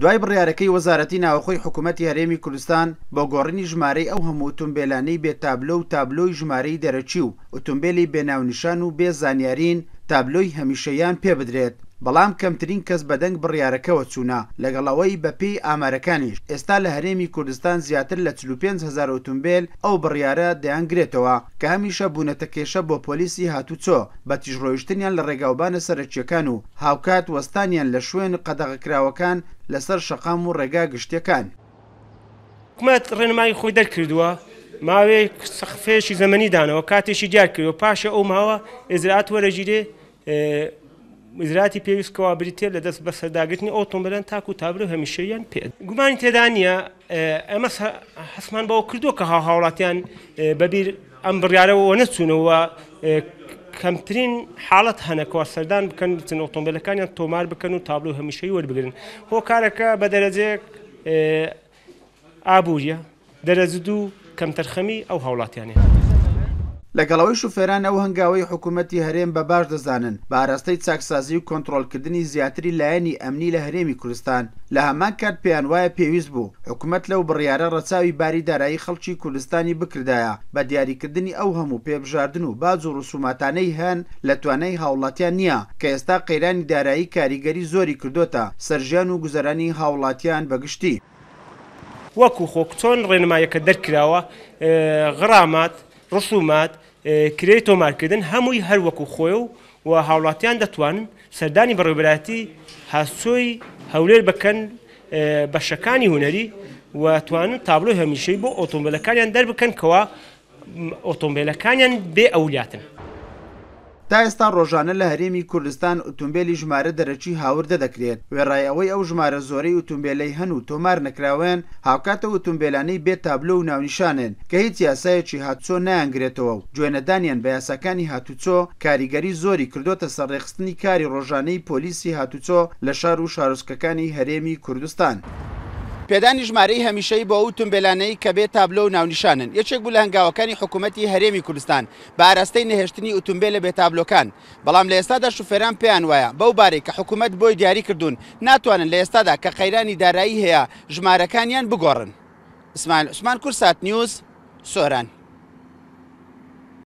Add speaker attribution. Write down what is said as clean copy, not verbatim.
Speaker 1: دوای بڕیارەکەی وەزارەتی ناوخۆی حکوومەتی هەرێمی کوردستان بۆ گۆڕینی ژمارەی ئەو هەموو ئۆتۆمبیلانەی بێ تابلۆ و تابلۆی ژمارەی دەرەچی و ئۆتۆمبیلی بێناونیشان و بێ زانیارین تابلۆی هەمیشەیان پێ بدرێت. بەڵام کەمترین کەس بەدەنگ بڕیارەکەوە چوونە لەگەڵەوەی بەپێی ئامارەکانیش ئێستا لە هەرێمی کوردستان زیاتر لە 45,000 ئۆتۆمبیل ئەو بڕیارە دەیانگرێتەوە کە هەمیشە بوونەتە کێشە بۆ پۆلیسی هاتوچۆ بە تیژڕۆیشتنیان لە ڕێگاوبانە سەرەکیەکان و هاوکات وەستانیان لە شوێن قەدەغەکراوەکان لەسەر شەقام و ڕێگا گشتیەکان.
Speaker 2: حکوومەت ڕێنمایی خۆی دەرکردووە ماوەیەک سەقفێشی زەمەنی دانەوە کاتێکی دیار کردەوە پاشە ئەو ماوە ئێزرات وەرەگیرێ وزراتی پێویستکەوا بریتێ لە دەست بە سەرداگرتنی ئۆتۆمبیلان تاکو و تابلۆ هەمیشەیان پێ گومانی تێدا نییە. ئەمە حەسمان بەوە کردووە کە هاوڵاتیان بەبیر ئەم بڕیارەوە نەچوونەوە کەمترین حاڵەت هەنەکەوە سەردان بکەن بچن ئۆتۆمبیلەکانیان تۆمار بکەن و تابلۆ هەمیشەی وەربگرن. هۆکارەکە بە دەرەجەیەک ئابووریە دەرەجە دوو کەمتەرخەمی ئەو هاوڵاتیانێ.
Speaker 1: لەگەڵەوەی شوفێران ئەو هەنگاوەی حکوومەتی هەرێم بە باش دەزانن بە ئاراستەی چاکسازی و کۆنتڕۆڵکردنی زیاتری لایەنی ئەمنی لە هەرێمی کوردستان لە هەمان کات پێیان وایە پێویست بوو حکوومەت لەو بڕیارە ڕەچاوی باری دارایی خەڵکی کوردستانی بکردایە بە دیاریکردنی ئەو هەموو پێبژاردن و باج و ڕسوماتانەی هەن لە توانای هاوڵاتیان نییە کە ئێستا قەیرانی دارایی کاریگەری زۆری کردوتە سەرژیان و گوزەرانی هاوڵاتیان بەگشتی.
Speaker 2: وەکو خۆک چۆن ڕێنماییەکە دەرکراوە غڕامات ڕسومات کرێی تۆمارکردن هەمووی هەر وەکو خۆی و هاوڵاتیان دەتوانن سەردانی بەڕێوەبەرایەتی هاسۆی هەولێر بکەن بەشەکانی هونەری و توانن تابلۆی هەمیشەی بۆ ئۆتۆمبیلەکانیان دەربکەن کەوا ئۆتۆمبیلەکانیان بێ ئەولیاتن.
Speaker 1: تا ئێستا ڕۆژانە لە هەرێمی کوردستان ئۆتۆمبیلی ژمارە دەرەچی هاوردە دەکرێت وێڕای ئەوەی ئەو ژمارە زۆرەی ئۆتۆمبیلەی هەن و تۆمار نەکراوێن هاوکاتە ئۆتۆمبیلانەی بێ تابلۆ و ناونیشانن کە هیچ یاسایەکی هاتوچۆ نایانگرێتەوە و گوێنەدانیان بە یاساکانی هاتوچۆ کاریگەری زۆری کردوتە سەرڕێخستنی کاری ڕۆژانەی پۆلیسی هاتوچۆ لە شار و شارۆچکەکانی هەرێمی کوردستان. پێدانی ژمارەی هەمیشەی بۆ ئەو ئۆتۆمبیلانەی کە بێ تابلۆ و ناونیشانن یەکێک بوو لە هەنگاوەکانی حکوومەتی هەرێمی کوردستان بە ئاراستەی نەهێشتنی ئۆتۆمبیلە بێ تابلۆکان. بەڵام لە ئێستادا شوفێران پێیان وایە بەو بارەی کە حکوومەت بۆی دیاری کردوون ناتوانن لە ئێستادا کە قەیرانی دارایی هەیە ژمارەکانیان بگۆڕن. ئیسماعیل عوسمان کورسات نیوز سۆران.